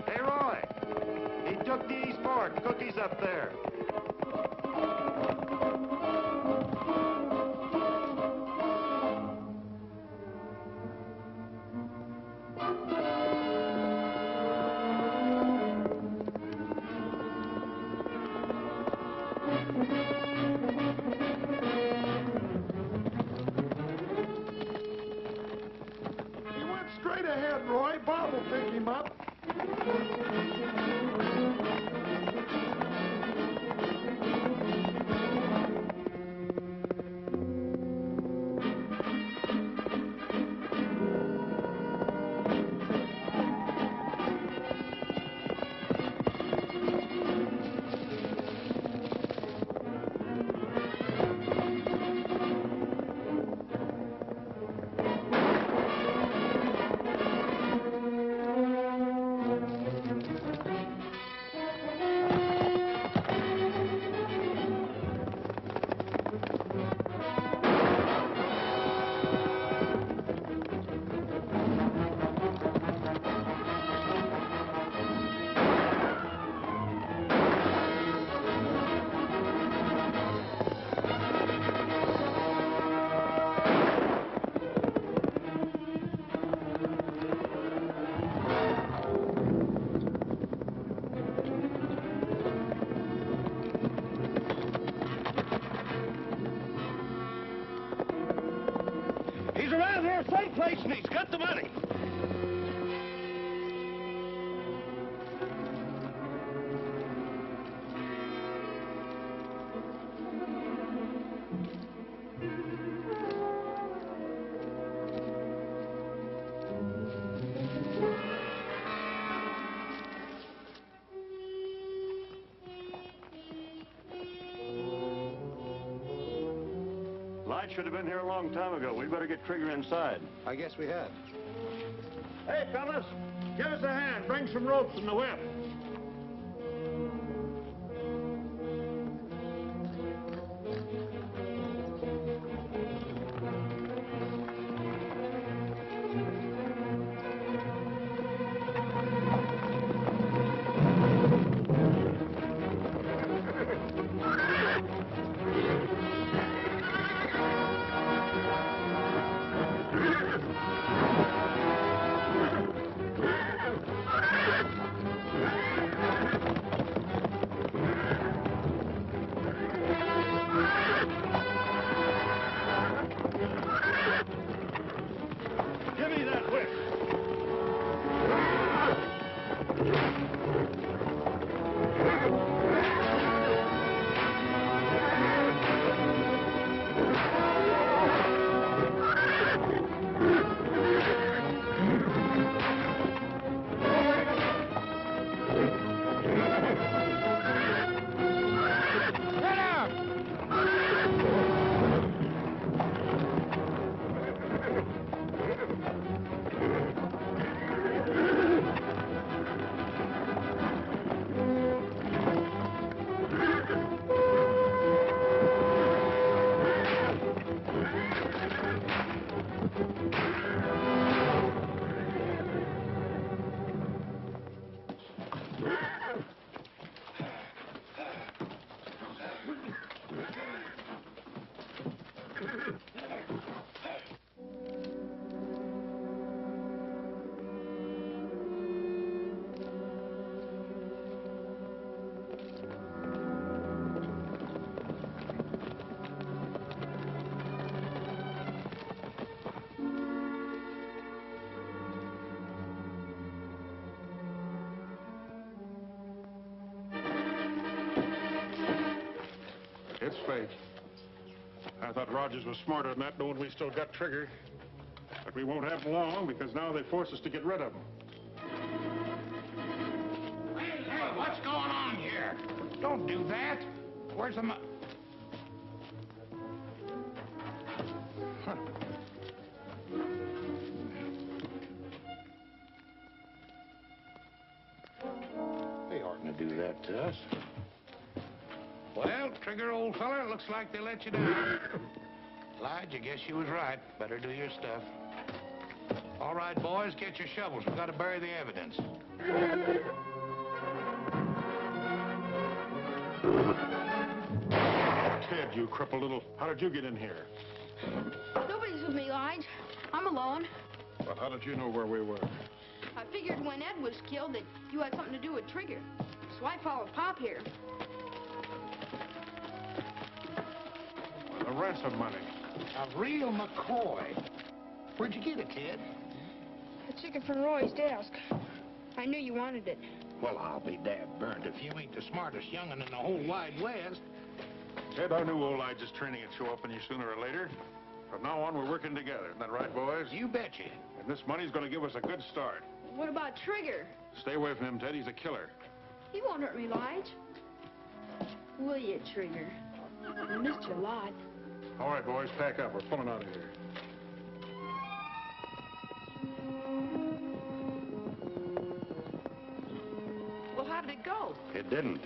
S2: Hey, Roy. He took the East Fork. Cookie's up there.
S6: He went straight ahead, Roy. Bob will pick him up.
S4: same place and he's got the money.
S14: Light should have been here a long time ago. We better get Trigger inside.
S2: I guess we have.
S14: Hey, fellas, give us a hand. Bring some ropes and the whip. Give me that whip.
S7: It's fate. I thought Rogers was smarter than that, knowing we still got Trigger. But we won't have him long, because now they force us to get rid of him.
S9: Hey, what's going on here? Don't do that. Where's the Huh. They oughtn't to do that to us. Well, Trigger, old feller, it looks like they let you down. Lige, I guess you was right. Better do your stuff. All right, boys, get your shovels. We've got to bury the evidence.
S7: Ted, you crippled little... How did you get in here?
S8: Nobody's with me, Lige. I'm alone.
S7: Well, how did you know where we were?
S8: I figured when Ed was killed that you had something to do with Trigger. So I followed Pop here.
S7: The ransom money.
S9: A real McCoy. Where'd you get it, Ted?
S8: I took it from Roy's desk. I knew you wanted it.
S9: Well, I'll be dad burned if you ain't the smartest young'un in the whole wide West.
S7: Ted, I knew old Lige's training would show up in you sooner or later. From now on, we're working together. Isn't that right, boys?
S9: You betcha.
S7: And this money's going to give us a good start.
S8: What about Trigger?
S7: Stay away from him, Ted. He's a killer.
S8: He won't hurt me, Lige. Will you, Trigger? I missed you a lot.
S7: All right, boys, pack up. We're pulling out of here.
S11: Well, how did it go?
S2: It didn't.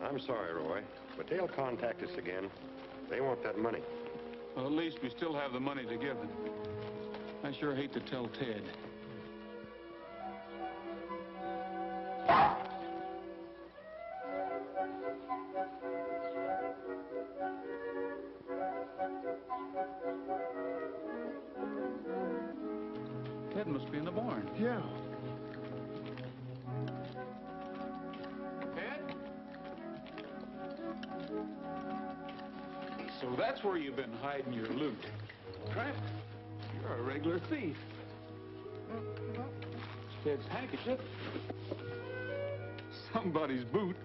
S2: I'm sorry, Roy, but they'll contact us again. They want that money.
S12: Well, at least we still have the money to give them. I sure hate to tell Ted. Ted must be in the barn.
S6: Yeah.
S12: Ted? So that's where you've been hiding your loot. Tramp,
S3: You're a regular thief. Ted's handkerchief. Somebody's boot.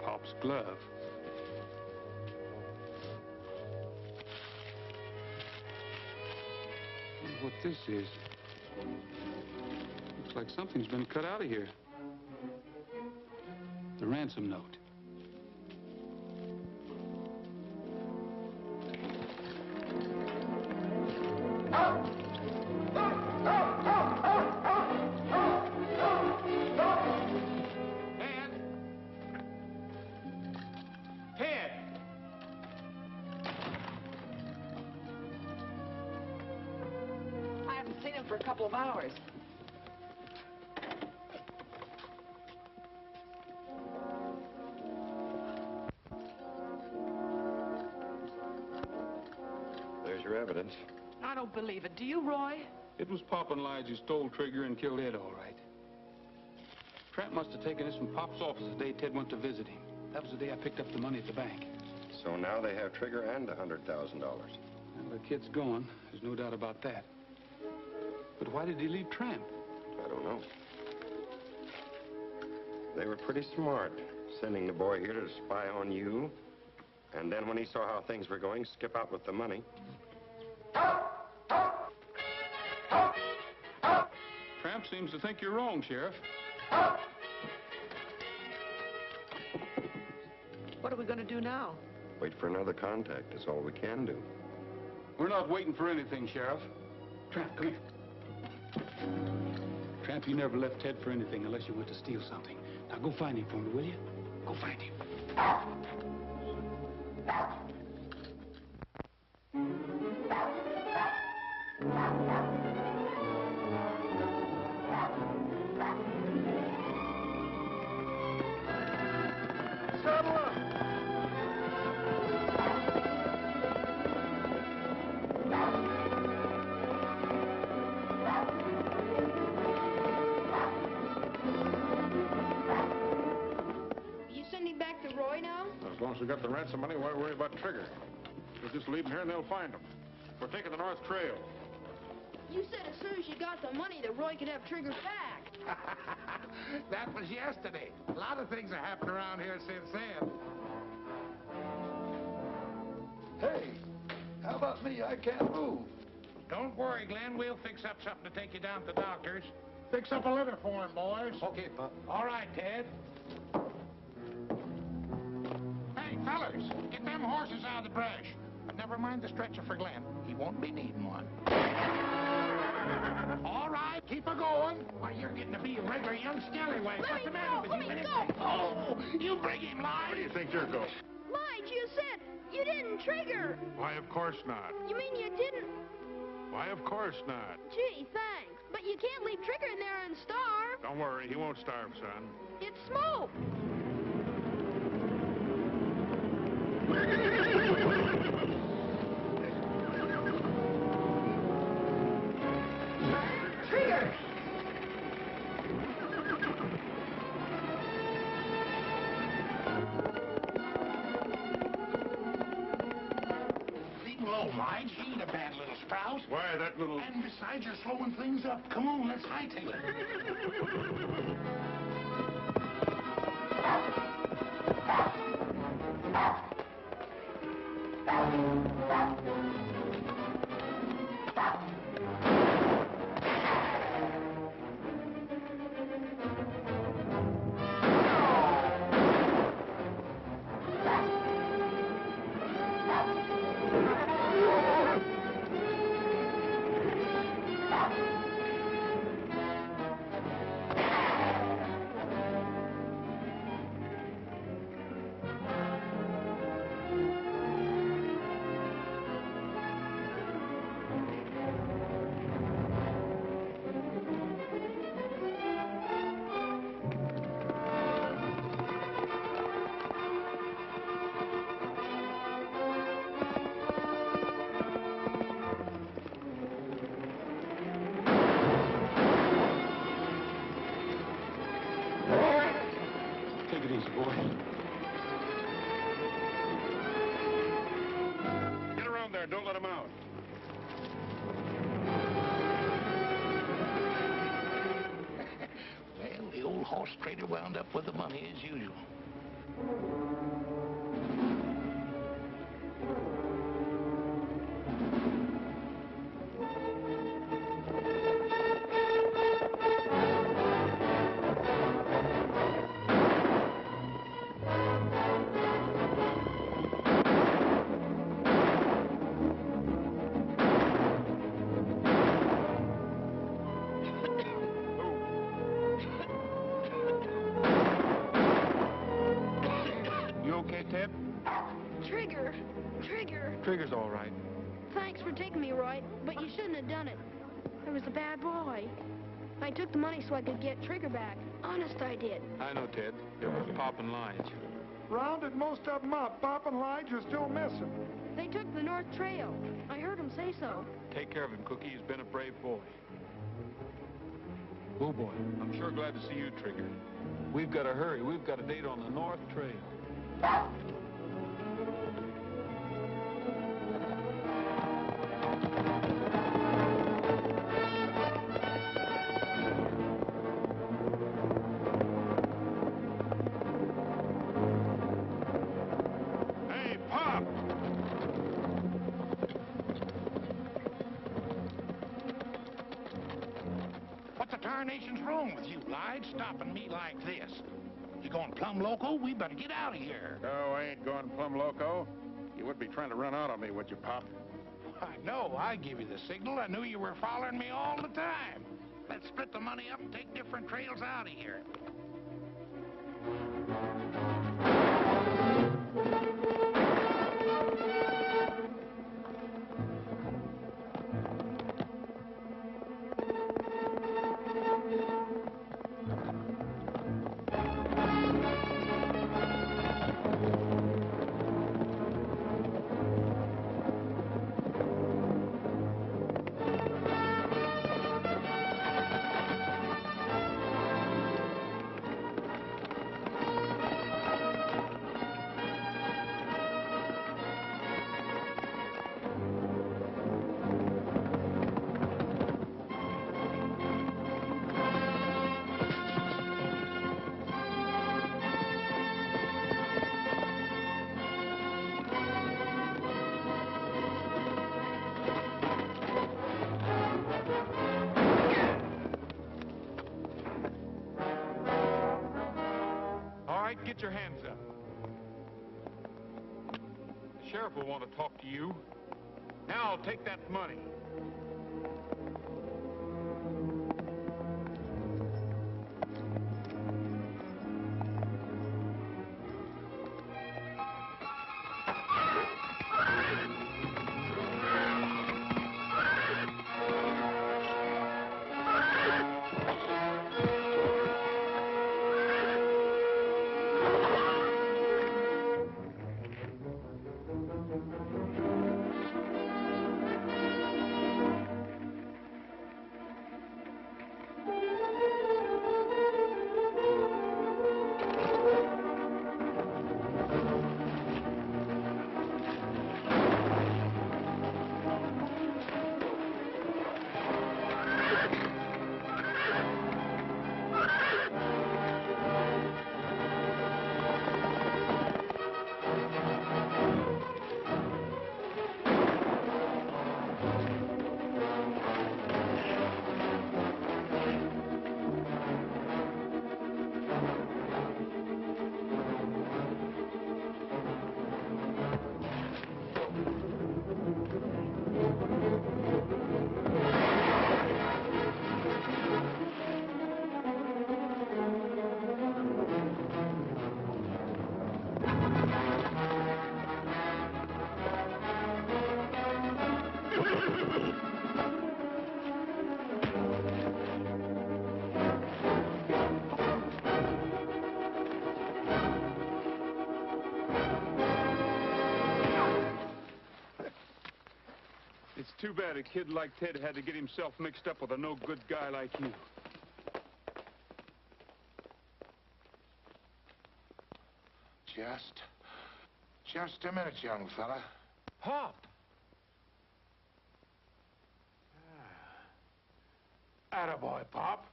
S3: Pop's glove. Wonder what this is. Looks like something's been cut out of here. The ransom note.
S11: I haven't seen him for a couple of hours.
S2: There's your evidence.
S11: I don't believe it. Do you, Roy?
S3: It was Pop and Lige who stole Trigger and killed Ed, all right. Tramp must have taken this from Pop's office the day Ted went to visit him. That was the day I picked up the money at the bank.
S2: So now they have Trigger and $100,000.
S3: Well, the kid's gone. There's no doubt about that. But why did he leave Tramp?
S2: I don't know. They were pretty smart, sending the boy here to spy on you. And then when he saw how things were going, skip out with the money.
S3: Tramp seems to think you're wrong, Sheriff.
S11: What are we going to do now?
S2: Wait for another contact is all we can do.
S3: We're not waiting for anything, Sheriff. Tramp, come here. Tramp, you never left Ted for anything unless you went to steal something. Now go find him for me, will you? Go find him.
S8: You sending back to Roy now?
S14: As long as we got the ransom money, why worry about Trigger? We'll just leave him here and they'll find him. We're taking the North Trail.
S8: You said as soon as you got the money that Roy could have Trigger back.
S9: That was yesterday. A lot of things have happened around here since then.
S6: Hey, how about me? I can't move.
S9: Don't worry, Glenn. We'll fix up something to take you down to the doctor's. Fix up a litter for him, boys.
S3: Okay, Pop.
S9: All right, Ted. Hey, fellas, get them horses out of the brush. But never mind the stretcher for Glenn. He won't be needing one. All right, keep her going. Why, you're getting to be a regular young scallywag. What's the matter with you?
S8: Let me go.
S9: Oh, you bring him, Lige.
S14: Where do you think you're going?
S8: Lige, you said you didn't trigger.
S14: Why, of course not.
S8: You mean you didn't?
S14: Why, of course not.
S8: Gee, thanks. But you can't leave Trigger in there and starve.
S14: Don't worry, he won't starve, son.
S8: It's smoke. Trigger!
S9: Leave him alone, Lige. He ain't a bad little sprout.
S14: Why, that little...
S9: And besides, you're slowing things up. Come on, let's hightail it.
S3: Take it easy, boy.
S14: Get around there, don't let him out.
S9: Now, Strader wound up with the money as usual.
S12: You okay, Ted?
S8: Trigger! Trigger!
S12: Trigger's all right.
S8: Thanks for taking me, Roy, but you shouldn't have done it. I was a bad boy. I took the money so I could get Trigger back. Honest, I did.
S12: I know, Ted. It was Pop and Lige.
S6: Rounded most of them up. Pop and Lige are still missing.
S8: They took the North Trail. I heard them say so.
S12: Take care of him, Cookie. He's been a brave boy. Oh, boy. I'm sure glad to see you, Trigger. We've got to hurry. We've got a date on the North Trail.
S14: Hey, Pop!
S9: What the tarnation's wrong with you, Lige, stopping me like this? You going plumb loco? We better get out of here.
S14: No, I ain't going plumb loco. You would be trying to run out on me, would you, Pop?
S9: I know. I give you the signal. I knew you were following me all the time. Let's split the money up and take different trails out of here.
S12: All right, get your hands up. The sheriff will want to talk to you. Now, take that money. It's too bad a kid like Ted had to get himself mixed up with a no-good guy like you.
S9: Just a minute, young fella.
S12: Pop!
S9: Attaboy, Pop.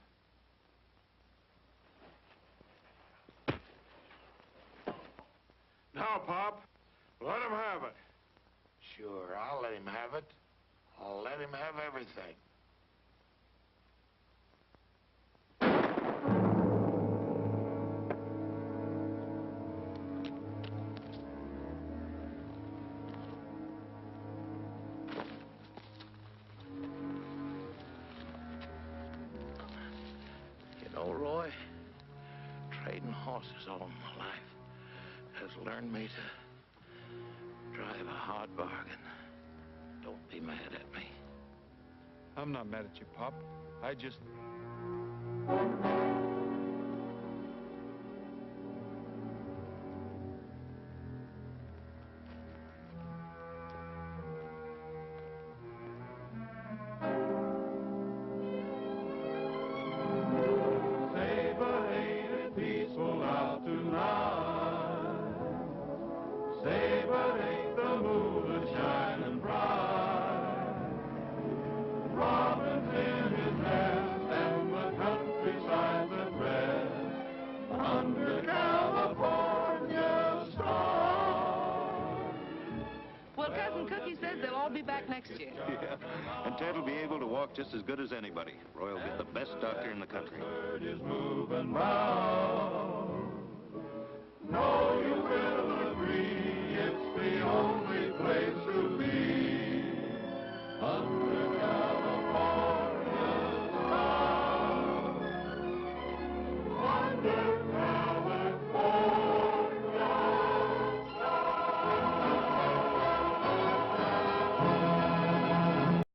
S14: Pop. Let him have it.
S9: Sure, I'll let him have it. I'll let him have everything. You know, Roy, trading horses all my life has learned me to drive a hard bargain. Don't be mad at me.
S12: I'm not mad at you, Pop. I just...
S1: Saber ain't it peaceful out tonight? Saber ain't the moon shining bright? Robin's in his nest and the countryside's at rest under California stars.
S11: Well, Cousin Cookie says they'll all be back next year.
S15: Yeah, and Ted will be able to walk just as good as anybody. Roy will get the best doctor in the country.
S1: Bird is moving round. No, you will agree it's the only place to be under California stars. Under